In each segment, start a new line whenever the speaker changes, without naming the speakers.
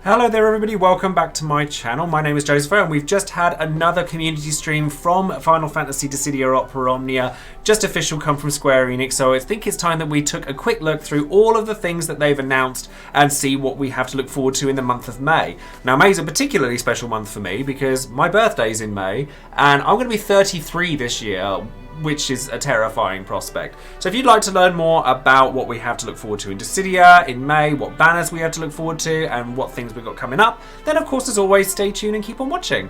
Hello there everybody, welcome back to my channel. My name is Joesephyr and we've just had another community stream from Final Fantasy Dissidia Opera Omnia, just official come from Square Enix, so I think it's time that we took a quick look through all of the things that they've announced and see what we have to look forward to in the month of May. Now May's a particularly special month for me because my birthday's in May and I'm going to be 33 this year, which is a terrifying prospect. So if you'd like to learn more about what we have to look forward to in Dissidia in May, what banners we have to look forward to, and what things we've got coming up, then of course as always stay tuned and keep on watching.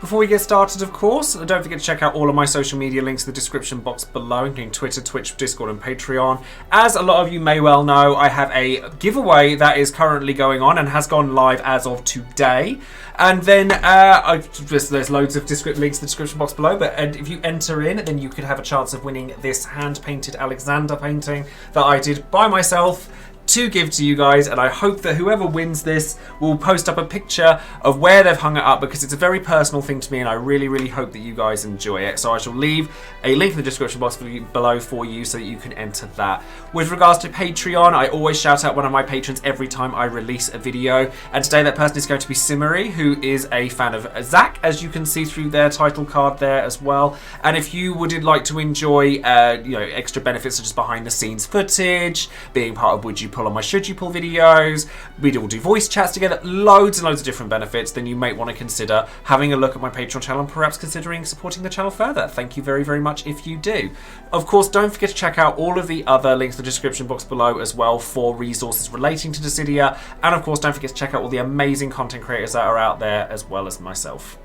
Before we get started, of course, don't forget to check out all of my social media links in the description box below, including Twitter, Twitch, Discord, and Patreon. As a lot of you may well know, I have a giveaway that is currently going on and has gone live as of today. And then there's loads of links in the description box below, but if you enter in, then you could have a chance of winning this hand-painted Alexander painting that I did by myself to give to you guys, and I hope that whoever wins this will post up a picture of where they've hung it up, because it's a very personal thing to me and I really hope that you guys enjoy it. So I shall leave a link in the description box below for you so that you can enter that. With regards to Patreon, I always shout out one of my patrons every time I release a video, and today that person is going to be Simmery, who is a fan of Zach, as you can see through their title card there as well. And if you would like to enjoy extra benefits such as behind the scenes footage, being part of Would You Pull on my Should You Pull videos, we'd all do voice chats together, loads and loads of different benefits, then you might want to consider having a look at my Patreon channel and perhaps considering supporting the channel further. Thank you very very much if you do. Of course, don't forget to check out all of the other links in the description box below as well for resources relating to Dissidia, and of course don't forget to check out all the amazing content creators that are out there as well as myself.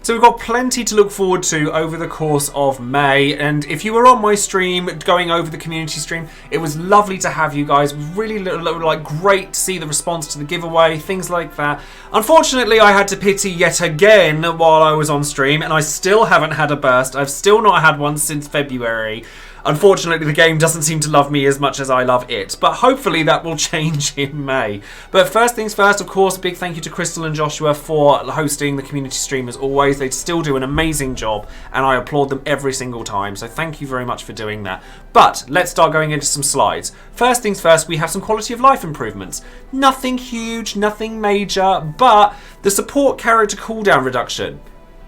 So we've got plenty to look forward to over the course of May, and if you were on my stream going over the community stream, it was lovely to have you guys. It was really great to see the response to the giveaway, things like that. Unfortunately, I had to pity yet again while I was on stream, and I still haven't had a burst. I've still not had one since February. Unfortunately, the game doesn't seem to love me as much as I love it, but hopefully that will change in May. But first things first, of course, a big thank you to Crystal and Joshua for hosting the community stream as always. They still do an amazing job, and I applaud them every single time, so thank you very much for doing that. But let's start going into some slides. First things first, we have some quality of life improvements. Nothing huge, nothing major, but the support character cooldown reduction.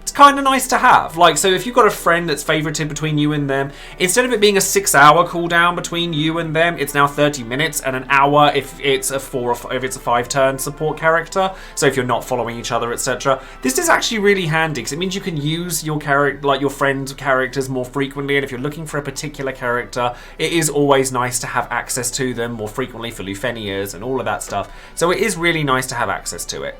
It's kind of nice to have. So if you've got a friend that's favorited between you and them, instead of it being a 6-hour cooldown between you and them, it's now 30 minutes and an hour if it's a 5-turn support character. So if you're not following each other, etc. This is actually really handy because it means you can use your your friend's characters more frequently, and if you're looking for a particular character, it is always nice to have access to them more frequently for Lufenias and all of that stuff. So it is really nice to have access to it.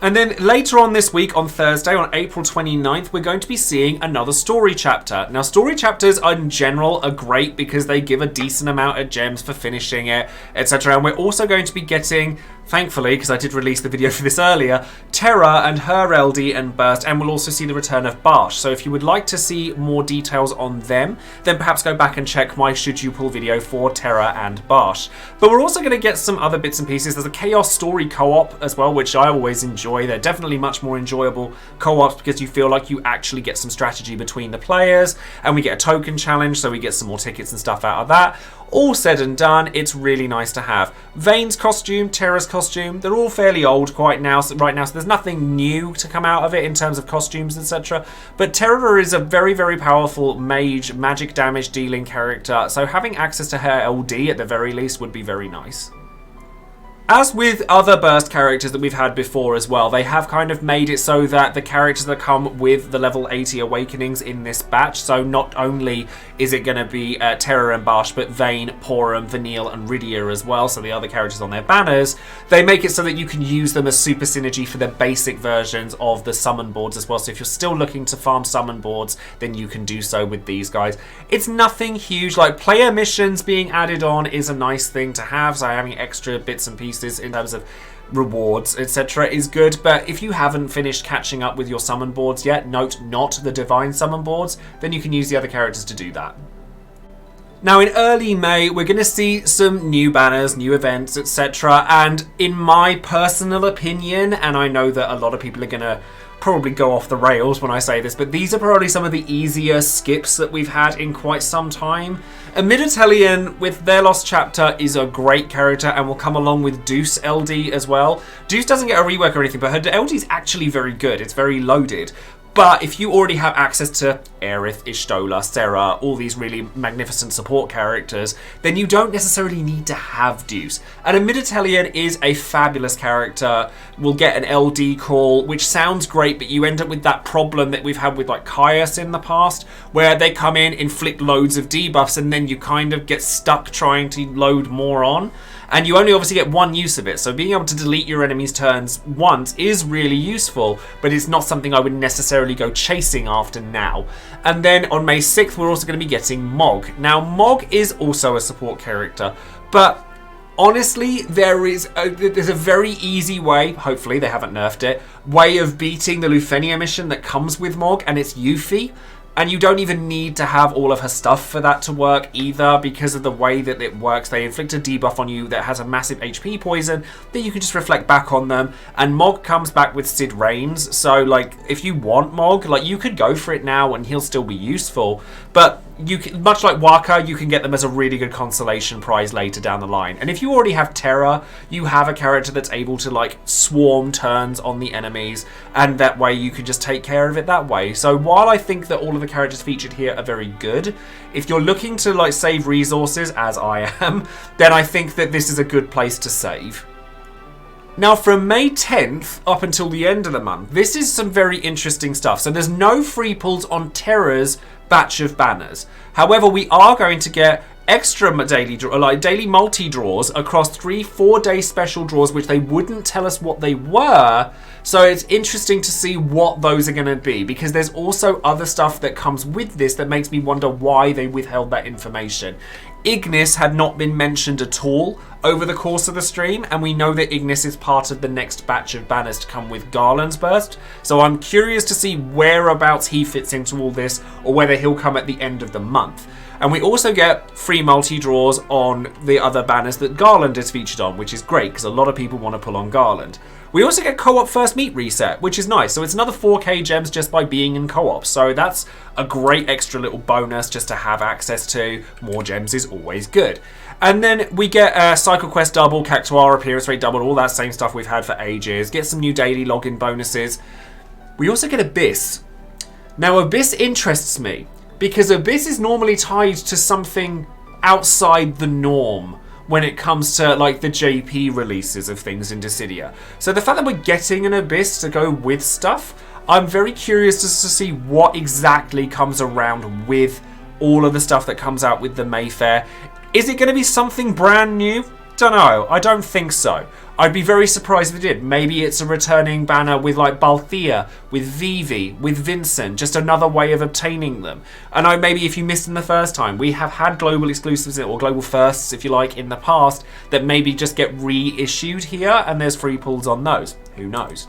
And then later on this week, on Thursday, on April 29th, we're going to be seeing another story chapter. Now, story chapters in general are great because they give a decent amount of gems for finishing it, etc. And we're also going to be getting, thankfully, because I did release the video for this earlier, Terra and her LD and Burst, and we'll also see the return of Barsh. So if you would like to see more details on them, then perhaps go back and check my Should You Pull video for Terra and Barsh. But we're also going to get some other bits and pieces. There's a Chaos Story co-op as well, which I always enjoy. They're definitely much more enjoyable co-ops because you feel like you actually get some strategy between the players, and we get a token challenge, so we get some more tickets and stuff out of that. All said and done, it's really nice to have. Vayne's costume, Terra's costume, they're all fairly old right now, so there's nothing new to come out of it in terms of costumes, etc. But Terra is a very powerful mage, magic damage dealing character, so having access to her LD at the very least would be very nice. As with other Burst characters that we've had before as well, they have kind of made it so that the characters that come with the level 80 awakenings in this batch, so not only is it going to be Terra and Barsh, but Vayne, Porum, Vanille and Rydia as well, so the other characters on their banners, they make it so that you can use them as super synergy for the basic versions of the summon boards as well. So if you're still looking to farm summon boards, then you can do so with these guys. It's nothing huge, like player missions being added on is a nice thing to have, so having extra bits and pieces in terms of rewards, etc. is good, but if you haven't finished catching up with your summon boards yet, note not the divine summon boards, then you can use the other characters to do that. Now in early May, we're going to see some new banners, new events, etc. And in my personal opinion, and I know that a lot of people are going to probably go off the rails when I say this, but these are probably some of the easier skips that we've had in quite some time. A Mid-Italian with their Lost Chapter is a great character and will come along with Deuce LD as well. Deuce doesn't get a rework or anything, but her LD is actually very good. It's very loaded. But if you already have access to Aerith, Ishtola, Serra, all these really magnificent support characters, then you don't necessarily need to have Deuce. And a Mid-Italian is a fabulous character. We'll get an LD call, which sounds great, but you end up with that problem that we've had with like Caius in the past, where they come in, inflict loads of debuffs, and then you kind of get stuck trying to load more on. And you only obviously get one use of it, so being able to delete your enemy's turns once is really useful, but it's not something I would necessarily go chasing after now. And then on May 6th, we're also going to be getting Mog. Now, Mog is also a support character, but honestly, there's a very easy way, hopefully they haven't nerfed it, way of beating the Lufenia mission that comes with Mog, and it's Yuffie. And you don't even need to have all of her stuff for that to work either, because of the way that it works. They inflict a debuff on you that has a massive HP poison that you can just reflect back on them. And Mog comes back with Sid Reigns. So, like, if you want Mog, like, you could go for it now and he'll still be useful. But you can, much like Waka, you can get them as a really good consolation prize later down the line. And if you already have Terra, you have a character that's able to, like, swarm turns on the enemies. And that way you can just take care of it that way. So while I think that all of the characters featured here are very good, if you're looking to like save resources, as I am, then I think that this is a good place to save. Now from May 10th up until the end of the month, this is some very interesting stuff. So there's no free pulls on Terra's batch of banners. However, we are going to get extra daily multi draws across 3 4-day special draws, which they wouldn't tell us what they were. So it's interesting to see what those are going to be, because there's also other stuff that comes with this that makes me wonder why they withheld that information. Ignis had not been mentioned at all over the course of the stream, and we know that Ignis is part of the next batch of banners to come with Garland's Burst. So I'm curious to see whereabouts he fits into all this, or whether he'll come at the end of the month. And we also get free multi-draws on the other banners that Garland is featured on, which is great because a lot of people want to pull on Garland. We also get co-op first meet reset, which is nice. So it's another 4k gems just by being in co-op. So that's a great extra little bonus just to have access to. More gems is always good. And then we get a Cycle Quest double, Cactuar appearance rate double, all that same stuff we've had for ages. Get some new daily login bonuses. We also get Abyss. Now Abyss interests me, because Abyss is normally tied to something outside the norm when it comes to like the JP releases of things in Dissidia. So the fact that we're getting an Abyss to go with stuff, I'm very curious just to see what exactly comes around with all of the stuff that comes out with the May Faire. Is it going to be something brand new? Don't know. I don't think so. I'd be very surprised if it did. Maybe it's a returning banner with like Balthea, with Vivi, with Vincent, just another way of obtaining them. And maybe if you missed them the first time, we have had global exclusives or global firsts, if you like, in the past that maybe just get reissued here and there's free pulls on those. Who knows?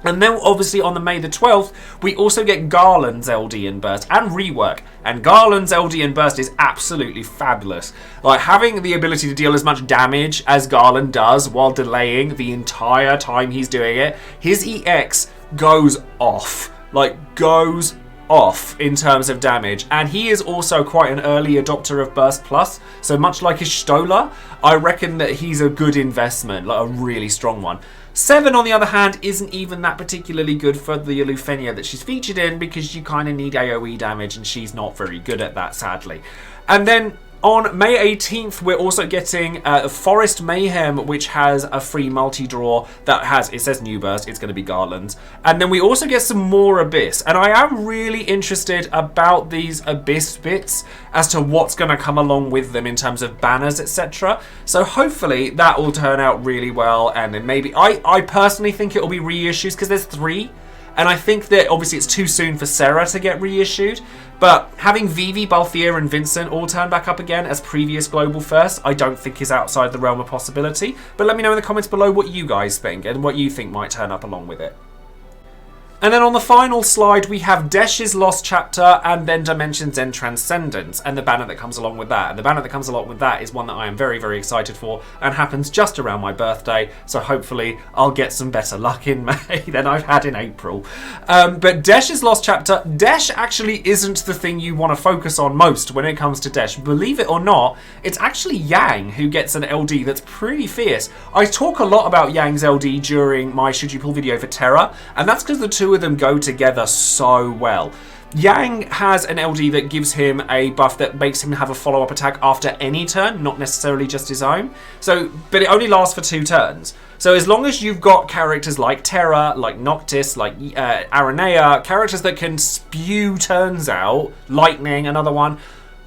And then obviously on the May the 12th, we also get Garland's LD and Burst and rework. And Garland's LD and Burst is absolutely fabulous. Like having the ability to deal as much damage as Garland does while delaying the entire time he's doing it. His EX goes off. Like goes off in terms of damage. And he is also quite an early adopter of Burst Plus. So much like Ishtola, I reckon that he's a good investment, like a really strong one. 7, on the other hand, isn't even that particularly good for the Lufenia that she's featured in, because you kind of need AoE damage and she's not very good at that, sadly. And then on May 18th, we're also getting Forest Mayhem, which has a free multi-draw that has, it says New Burst, it's going to be Garland's. And then we also get some more Abyss. And I am really interested about these Abyss bits as to what's going to come along with them in terms of banners, etc. So hopefully that will turn out really well. And then maybe, I personally think it will be reissues because there's 3. And I think that obviously it's too soon for Serra to get reissued. But having Vivi, Balthea and Vincent all turn back up again as previous global firsts, I don't think is outside the realm of possibility. But let me know in the comments below what you guys think and what you think might turn up along with it. And then on the final slide, we have Desh's Lost Chapter and then Dimensions and Transcendence and the banner that comes along with that. And the banner that comes along with that is one that I am very, very excited for and happens just around my birthday. So hopefully I'll get some better luck in May than I've had in April. But Desh's Lost Chapter, Desh actually isn't the thing you want to focus on most when it comes to Desh. Believe it or not, it's actually Yang who gets an LD that's pretty fierce. I talk a lot about Yang's LD during my Should You Pull video for Terra, and that's because the two of them go together so well. Yang has an LD that gives him a buff that makes him have a follow-up attack after any turn, not necessarily just his own. But it only lasts for 2 turns. So as long as you've got characters like Terra, like Noctis, like Aranea, characters that can spew turns out, Lightning, another one,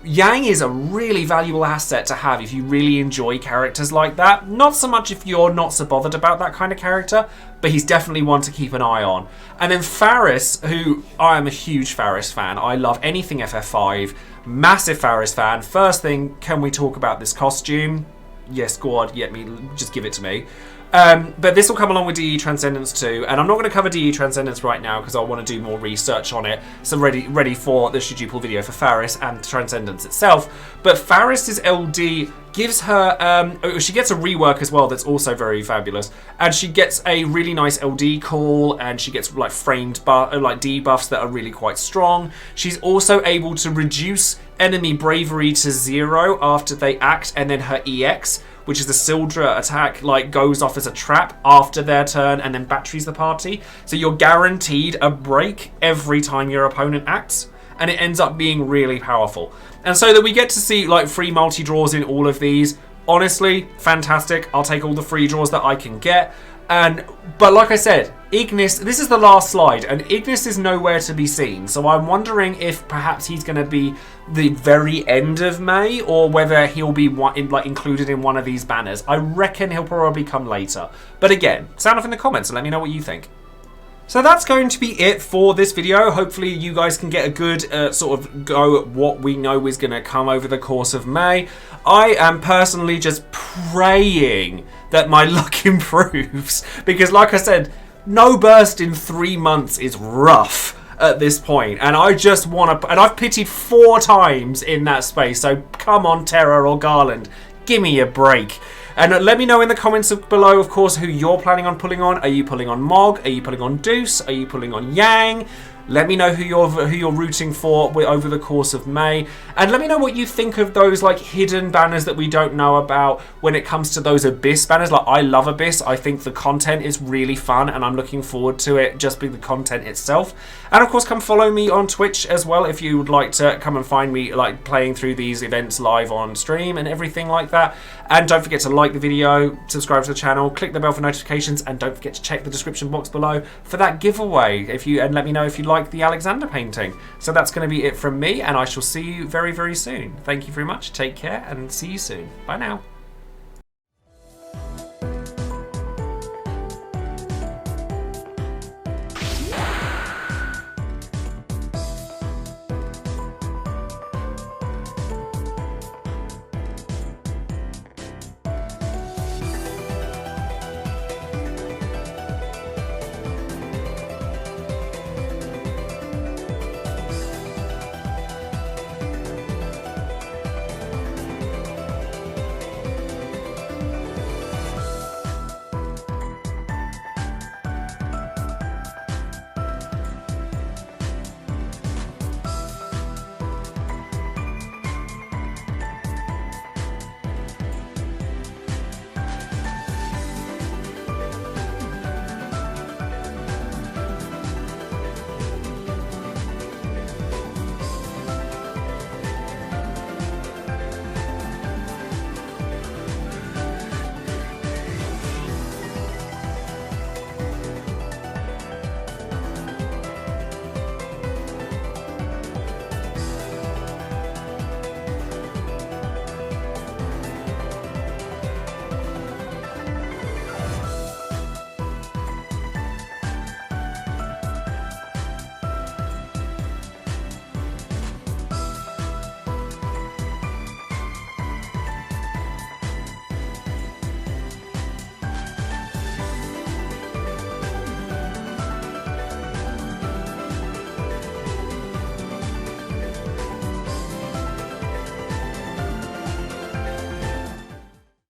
Yang is a really valuable asset to have if you really enjoy characters like that. Not so much if you're not so bothered about that kind of character, but he's definitely one to keep an eye on. And then Faris, who I am a huge Faris fan. I love anything FF5. Massive Faris fan. First thing, can we talk about this costume? Yes, go on, just give it to me. But this will come along with DE Transcendence too, and I'm not going to cover DE Transcendence right now because I want to do more research on it, so ready for the Should You Pull video for Faris and Transcendence itself. But Faris's LD gives her, she gets a rework as well that's also very fabulous, and she gets a really nice LD call, and she gets like framed debuffs that are really quite strong. She's also able to reduce enemy bravery to 0 after they act, and then her EX, which is the Sildra attack, goes off as a trap after their turn and then batteries the party. So you're guaranteed a break every time your opponent acts, and it ends up being really powerful. And so that we get to see free multi-draws in all of these. Honestly, fantastic. I'll take all the free draws that I can get. But like I said, Ignis, this is the last slide, and Ignis is nowhere to be seen. So I'm wondering if perhaps he's going to be the very end of May, or whether he'll be included in one of these banners. I reckon he'll probably come later. But again, sound off in the comments and let me know what you think. So that's going to be it for this video. Hopefully you guys can get a good sort of go at what we know is going to come over the course of May. I am personally just praying that my luck improves, because like I said, no burst in 3 months is rough at this point, and I just want to, and I've pitied 4 times in that space, so come on Terra or Garland, give me a break. And let me know in the comments below, of course, who you're planning on pulling on. Are you pulling on Mog? Are you pulling on Deuce? Are you pulling on Yang? Let me know who you're rooting for over the course of May, and let me know what you think of those hidden banners that we don't know about when it comes to those Abyss banners. I love Abyss. I think the content is really fun, and I'm looking forward to it just being the content itself. And of course, come follow me on Twitch as well if you would like to come and find me playing through these events live on stream and everything like that. And don't forget to like the video, subscribe to the channel, click the bell for notifications, and don't forget to check the description box below for that giveaway and let me know if you like the Alexander painting. So that's going to be it from me, and I shall see you very, very soon. Thank you very much, take care, and see you soon. Bye now.